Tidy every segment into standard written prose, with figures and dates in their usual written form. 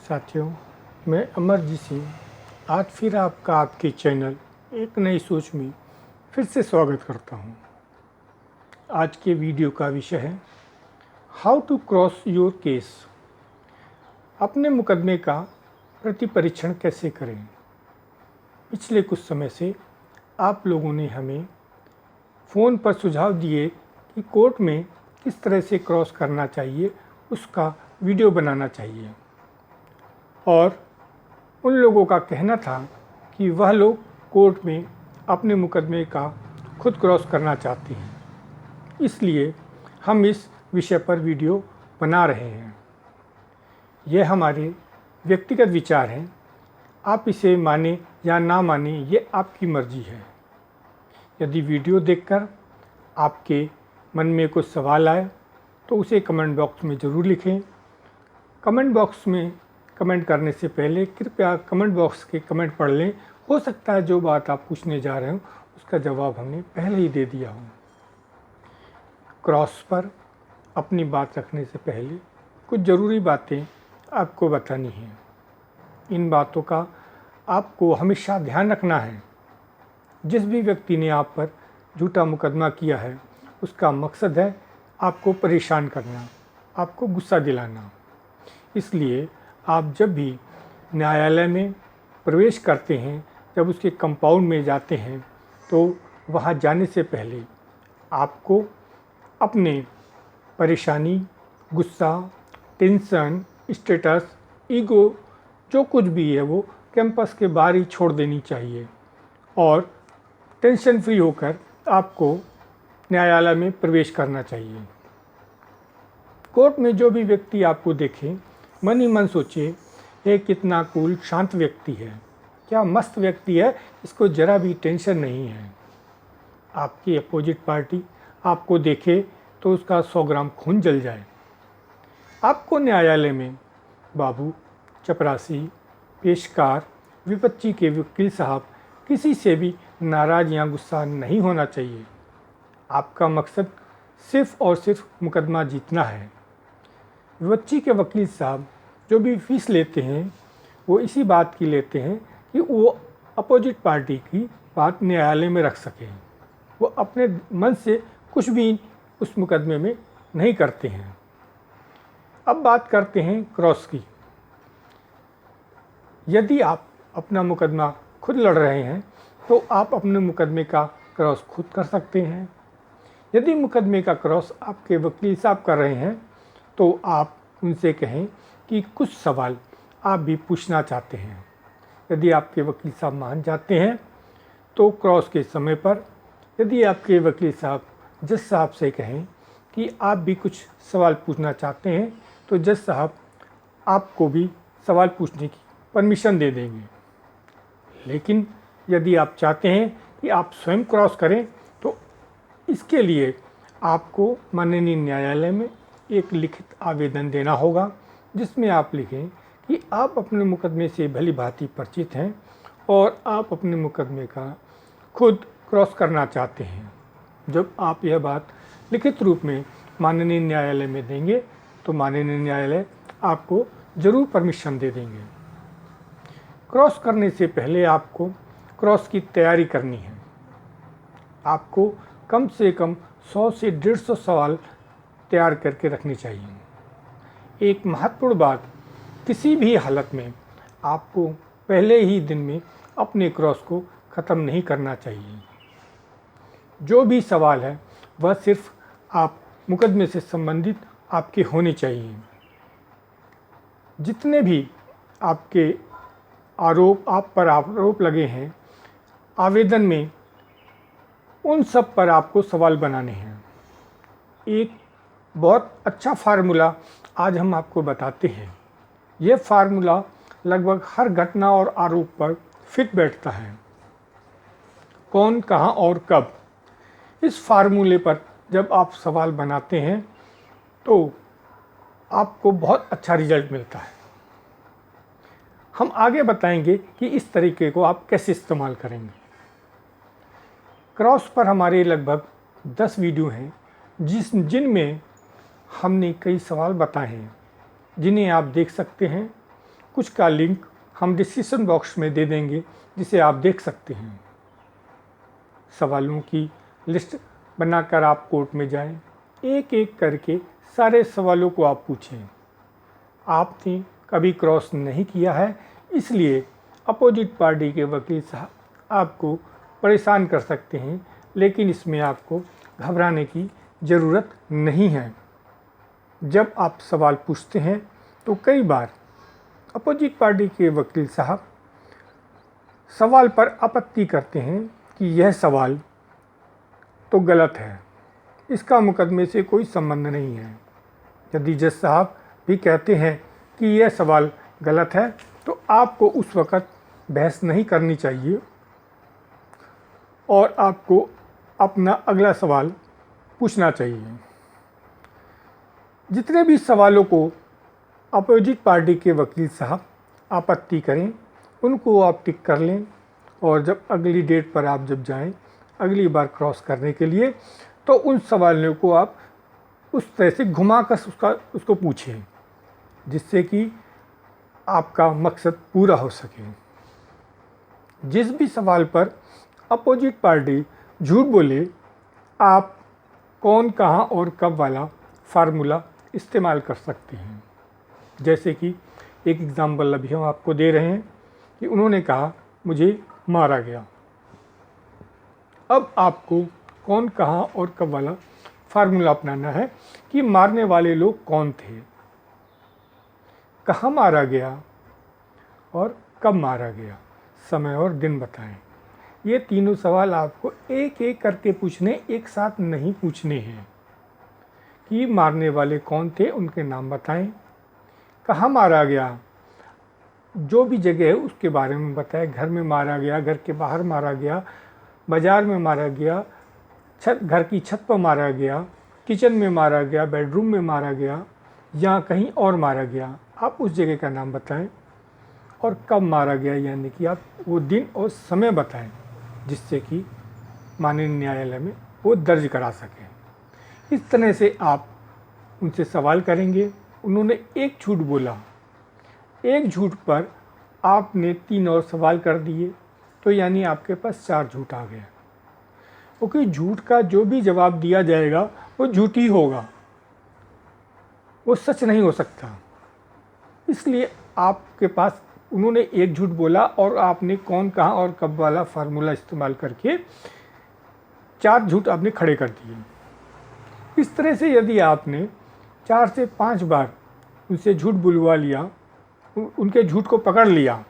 साथियों, मैं अमरजीत सिंह आज फिर आपका आपके चैनल एक नई सोच में फिर से स्वागत करता हूं। आज के वीडियो का विषय है how to cross your case. अपने मुकदमे का प्रतिपरीक्षण कैसे करें। पिछले कुछ समय से आप लोगों ने हमें फ़ोन पर सुझाव दिए कि कोर्ट में किस तरह से क्रॉस करना चाहिए, उसका वीडियो बनाना चाहिए। और उन लोगों का कहना था कि वह लोग कोर्ट में अपने मुकदमे का खुद क्रॉस करना चाहते हैं, इसलिए हम इस विषय पर वीडियो बना रहे हैं। यह हमारे व्यक्तिगत विचार हैं, आप इसे माने या ना माने ये आपकी मर्जी है। यदि वीडियो देखकर आपके मन में कुछ सवाल आए तो उसे कमेंट बॉक्स में ज़रूर लिखें। कमेंट बॉक्स में कमेंट करने से पहले कृपया कमेंट बॉक्स के कमेंट पढ़ लें। हो सकता है जो बात आप पूछने जा रहे हो उसका जवाब हमने पहले ही दे दिया हो। क्रॉस पर अपनी बात रखने से पहले कुछ ज़रूरी बातें आपको बतानी हैं। इन बातों का आपको हमेशा ध्यान रखना है। जिस भी व्यक्ति ने आप पर झूठा मुकदमा किया है उसका मकसद है आपको परेशान करना, आपको गुस्सा दिलाना। इसलिए आप जब भी न्यायालय में प्रवेश करते हैं, जब उसके कंपाउंड में जाते हैं, तो वहाँ जाने से पहले आपको अपने परेशानी, गुस्सा, टेंशन, स्टेटस, ईगो जो कुछ भी है वो कैंपस के बाहर ही छोड़ देनी चाहिए और टेंशन फ्री होकर आपको न्यायालय में प्रवेश करना चाहिए। कोर्ट में जो भी व्यक्ति आपको देखे मन ही मन सोचे ये कितना कूल शांत व्यक्ति है, क्या मस्त व्यक्ति है, इसको ज़रा भी टेंशन नहीं है। आपकी अपोजिट पार्टी आपको देखे तो उसका 100 ग्राम खून जल जाए। आपको न्यायालय में बाबू, चपरासी, पेशकार, विपक्षी के वकील साहब किसी से भी नाराज़ या गुस्सा नहीं होना चाहिए। आपका मकसद सिर्फ़ और सिर्फ मुकदमा जीतना है। विपक्षी के वकील साहब जो भी फीस लेते हैं वो इसी बात की लेते हैं कि वो अपोजिट पार्टी की बात न्यायालय में रख सकें। वो अपने मन से कुछ भी उस मुकदमे में नहीं करते हैं। अब बात करते हैं क्रॉस की। यदि आप अपना मुकदमा खुद लड़ रहे हैं तो आप अपने मुकदमे का क्रॉस खुद कर सकते हैं। यदि मुकदमे का क्रॉस आपके वकील साहब कर रहे हैं तो आप उनसे कहें कि कुछ सवाल आप भी पूछना चाहते हैं। यदि आपके वकील साहब मान जाते हैं तो क्रॉस के समय पर यदि आपके वकील साहब जज साहब से कहें कि आप भी कुछ सवाल पूछना चाहते हैं तो जज साहब आपको भी सवाल पूछने की परमिशन दे देंगे। लेकिन यदि आप चाहते हैं कि आप स्वयं क्रॉस करें तो इसके लिए आपको माननीय न्यायालय में एक लिखित आवेदन देना होगा, जिसमें आप लिखें कि आप अपने मुकदमे से भली भांति परिचित हैं और आप अपने मुकदमे का खुद क्रॉस करना चाहते हैं। जब आप यह बात लिखित रूप में माननीय न्यायालय में देंगे तो माननीय न्यायालय आपको ज़रूर परमिशन दे देंगे। क्रॉस करने से पहले आपको क्रॉस की तैयारी करनी है। आपको कम से कम 100 से 150 सवाल तैयार करके रखनी चाहिए। एक महत्वपूर्ण बात, किसी भी हालत में आपको पहले ही दिन में अपने क्रॉस को ख़त्म नहीं करना चाहिए। जो भी सवाल है वह सिर्फ आप मुकदमे से संबंधित आपके होने चाहिए। जितने भी आपके आप पर आरोप लगे हैं आवेदन में, उन सब पर आपको सवाल बनाने हैं। एक बहुत अच्छा फार्मूला आज हम आपको बताते हैं। यह फार्मूला लगभग हर घटना और आरोप पर फिट बैठता है। कौन, कहाँ और कब, इस फार्मूले पर जब आप सवाल बनाते हैं तो आपको बहुत अच्छा रिजल्ट मिलता है। हम आगे बताएंगे कि इस तरीके को आप कैसे इस्तेमाल करेंगे। क्रॉस पर हमारे लगभग 10 वीडियो हैं जिनमें हमने कई सवाल बताए हैं, जिन्हें आप देख सकते हैं कुछ का लिंक हम डिस्क्रिप्शन बॉक्स में दे देंगे, जिसे आप देख सकते हैं। सवालों की लिस्ट बनाकर आप कोर्ट में जाएं, एक एक करके सारे सवालों को आप पूछें। आपने कभी क्रॉस नहीं किया है, इसलिए अपोजिट पार्टी के वकील साहब आपको परेशान कर सकते हैं, लेकिन इसमें आपको घबराने की ज़रूरत नहीं है। जब आप सवाल पूछते हैं तो कई बार अपोजिट पार्टी के वकील साहब सवाल पर आपत्ति करते हैं कि यह सवाल तो गलत है, इसका मुकदमे से कोई संबंध नहीं है। यदि जज साहब भी कहते हैं कि यह सवाल गलत है, तो आपको उस वक़्त बहस नहीं करनी चाहिए और आपको अपना अगला सवाल पूछना चाहिए। जितने भी सवालों को अपोजिट पार्टी के वकील साहब आपत्ति करें, उनको आप टिक कर लें और जब अगली डेट पर आप जब जाएं अगली बार क्रॉस करने के लिए, तो उन सवालों को आप उस तरह से घुमाकर उसको पूछें, जिससे कि आपका मकसद पूरा हो सके। जिस भी सवाल पर अपोजिट पार्टी झूठ बोले, आप कौन, कहाँ और कब वाला फार्मूला इस्तेमाल कर सकते हैं। जैसे कि एक एग्ज़ाम्पल अभी हम आपको दे रहे हैं कि उन्होंने कहा मुझे मारा गया। अब आपको कौन, कहाँ और कब वाला फार्मूला अपनाना है कि मारने वाले लोग कौन थे, कहाँ मारा गया और कब मारा गया, समय और दिन बताएं। ये तीनों सवाल आपको एक एक करके पूछने, एक साथ नहीं पूछने हैं। कि मारने वाले कौन थे, उनके नाम बताएं, कहाँ मारा गया, जो भी जगह है उसके बारे में बताएं। घर में मारा गया, घर के बाहर मारा गया, बाज़ार में मारा गया, घर की छत पर मारा गया, किचन में मारा गया, बेडरूम में मारा गया या कहीं और मारा गया। आप उस जगह का नाम बताएं और कब मारा गया, यानी कि आप वो दिन और समय बताएं, जिससे कि माननीय न्यायालय में वो दर्ज करा सकें। इस तरह से आप उनसे सवाल करेंगे। उन्होंने एक झूठ बोला, एक झूठ पर आपने 3 और सवाल कर दिए, तो यानी आपके पास 4 झूठ आ गए। क्योंकि झूठ का जो भी जवाब दिया जाएगा वो झूठ ही होगा, वो सच नहीं हो सकता। इसलिए आपके पास उन्होंने एक झूठ बोला और आपने कौन, कहाँ और कब वाला फार्मूला इस्तेमाल करके 4 झूठ आपने खड़े कर दिए। इस तरह से यदि आपने 4 से 5 बार उनसे झूठ बुलवा लिया, उनके झूठ को पकड़ लिया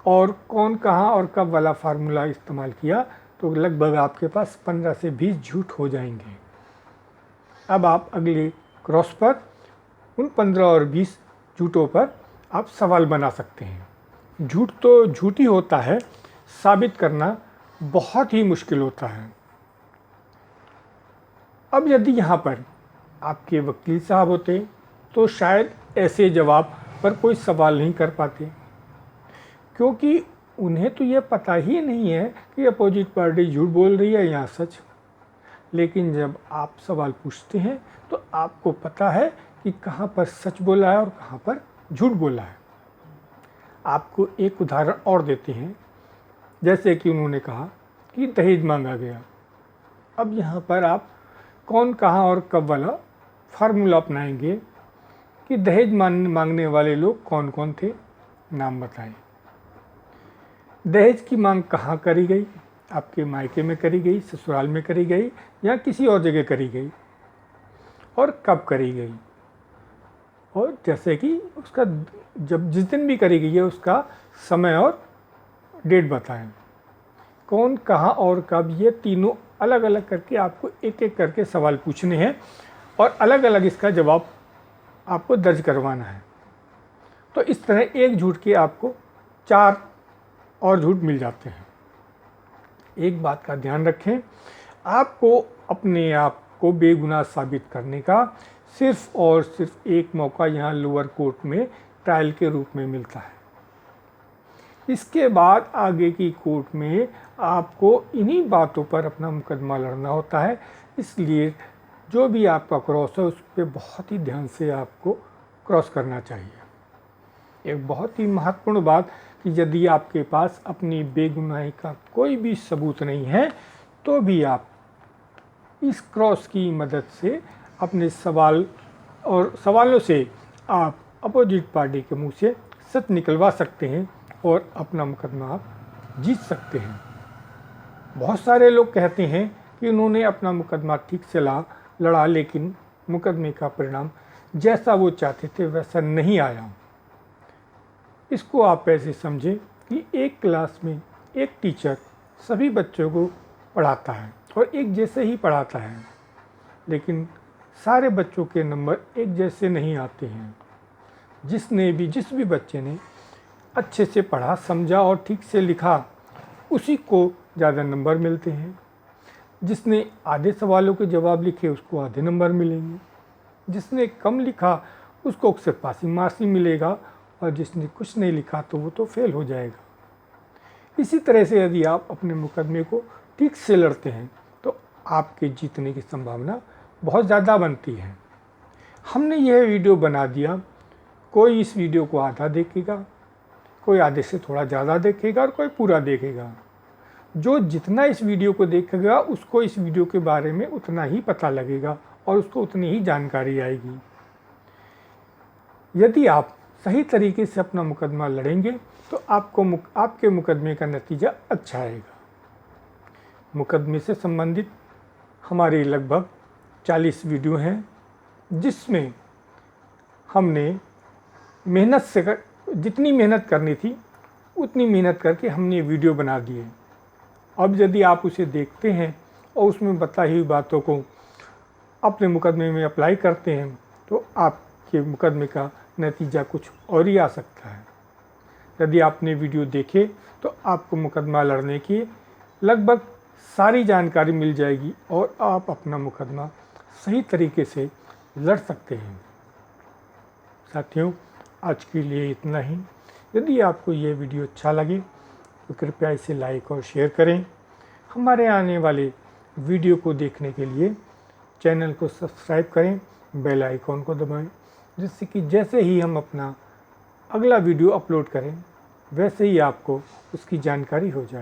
और कौन, कहाँ और कब वाला फार्मूला इस्तेमाल किया, तो लगभग आपके पास 15 से 20 झूठ हो जाएंगे। अब आप अगले क्रॉस पर उन 15 और 20 झूठों पर आप सवाल बना सकते हैं। झूठ तो झूठ ही होता है, साबित करना बहुत ही मुश्किल होता है। अब यदि यहाँ पर आपके वकील साहब होते तो शायद ऐसे जवाब पर कोई सवाल नहीं कर पाते, क्योंकि उन्हें तो ये पता ही नहीं है कि अपोजिट पार्टी झूठ बोल रही है या सच। लेकिन जब आप सवाल पूछते हैं तो आपको पता है कि कहाँ पर सच बोला है और कहाँ पर झूठ बोला है। आपको एक उदाहरण और देते हैं। जैसे कि उन्होंने कहा कि दहेज मांगा गया। अब यहाँ पर आप कौन, कहाँ और कब वाला फार्मूला अपनाएंगे कि दहेज मांगने वाले लोग कौन कौन थे, नाम बताएं। दहेज की मांग कहाँ करी गई, आपके मायके में करी गई, ससुराल में करी गई या किसी और जगह करी गई, और कब करी गई, और जैसे कि उसका जब जिस दिन भी करी गई है उसका समय और डेट बताएं। कौन, कहाँ और कब, ये तीनों अलग अलग करके आपको एक एक करके सवाल पूछने हैं और अलग अलग इसका जवाब आपको दर्ज करवाना है। तो इस तरह एक झूठ के आपको 4 और झूठ मिल जाते हैं। एक बात का ध्यान रखें, आपको अपने आप को बेगुनाह साबित करने का सिर्फ और सिर्फ एक मौका यहाँ लोअर कोर्ट में ट्रायल के रूप में मिलता है। इसके बाद आगे की कोर्ट में आपको इन्हीं बातों पर अपना मुकदमा लड़ना होता है। इसलिए जो भी आपका क्रॉस है उस पर बहुत ही ध्यान से आपको क्रॉस करना चाहिए। एक बहुत ही महत्वपूर्ण बात कि यदि आपके पास अपनी बेगुनाही का कोई भी सबूत नहीं है तो भी आप इस क्रॉस की मदद से अपने सवालों से आप अपोजिट पार्टी के मुंह से सच निकलवा सकते हैं और अपना मुकदमा आप जीत सकते हैं। बहुत सारे लोग कहते हैं कि उन्होंने अपना मुकदमा ठीक से लड़ा लेकिन मुकदमे का परिणाम जैसा वो चाहते थे वैसा नहीं आया। इसको आप ऐसे समझें कि एक क्लास में एक टीचर सभी बच्चों को पढ़ाता है और एक जैसे ही पढ़ाता है, लेकिन सारे बच्चों के नंबर एक जैसे नहीं आते हैं। जिस भी बच्चे ने अच्छे से पढ़ा, समझा और ठीक से लिखा, उसी को ज़्यादा नंबर मिलते हैं। जिसने आधे सवालों के जवाब लिखे उसको आधे नंबर मिलेंगे, जिसने कम लिखा उसको सिर्फ पासिंग मार्क्स ही मिलेगा और जिसने कुछ नहीं लिखा तो वो तो फेल हो जाएगा। इसी तरह से यदि आप अपने मुकदमे को ठीक से लड़ते हैं तो आपके जीतने की संभावना बहुत ज़्यादा बनती है। हमने यह वीडियो बना दिया, कोई इस वीडियो को आधा देखेगा, कोई आधे से थोड़ा ज़्यादा देखेगा और कोई पूरा देखेगा। जो जितना इस वीडियो को देखेगा उसको इस वीडियो के बारे में उतना ही पता लगेगा और उसको उतनी ही जानकारी आएगी। यदि आप सही तरीके से अपना मुकदमा लड़ेंगे तो आपके मुकदमे का नतीजा अच्छा आएगा। मुकदमे से संबंधित हमारे लगभग 40 वीडियो हैं, जिसमें हमने जितनी मेहनत करनी थी उतनी मेहनत करके हमने वीडियो बना दिए। अब यदि आप उसे देखते हैं और उसमें बताई हुई बातों को अपने मुकदमे में अप्लाई करते हैं तो आपके मुकदमे का नतीजा कुछ और ही आ सकता है। यदि आपने वीडियो देखे तो आपको मुकदमा लड़ने की लगभग सारी जानकारी मिल जाएगी और आप अपना मुकदमा सही तरीके से लड़ सकते हैं। साथियों, आज के लिए इतना ही। यदि आपको ये वीडियो अच्छा लगे तो कृपया इसे लाइक और शेयर करें। हमारे आने वाले वीडियो को देखने के लिए चैनल को सब्सक्राइब करें, बेल आइकॉन को दबाएं, जिससे कि जैसे ही हम अपना अगला वीडियो अपलोड करें वैसे ही आपको उसकी जानकारी हो जाए।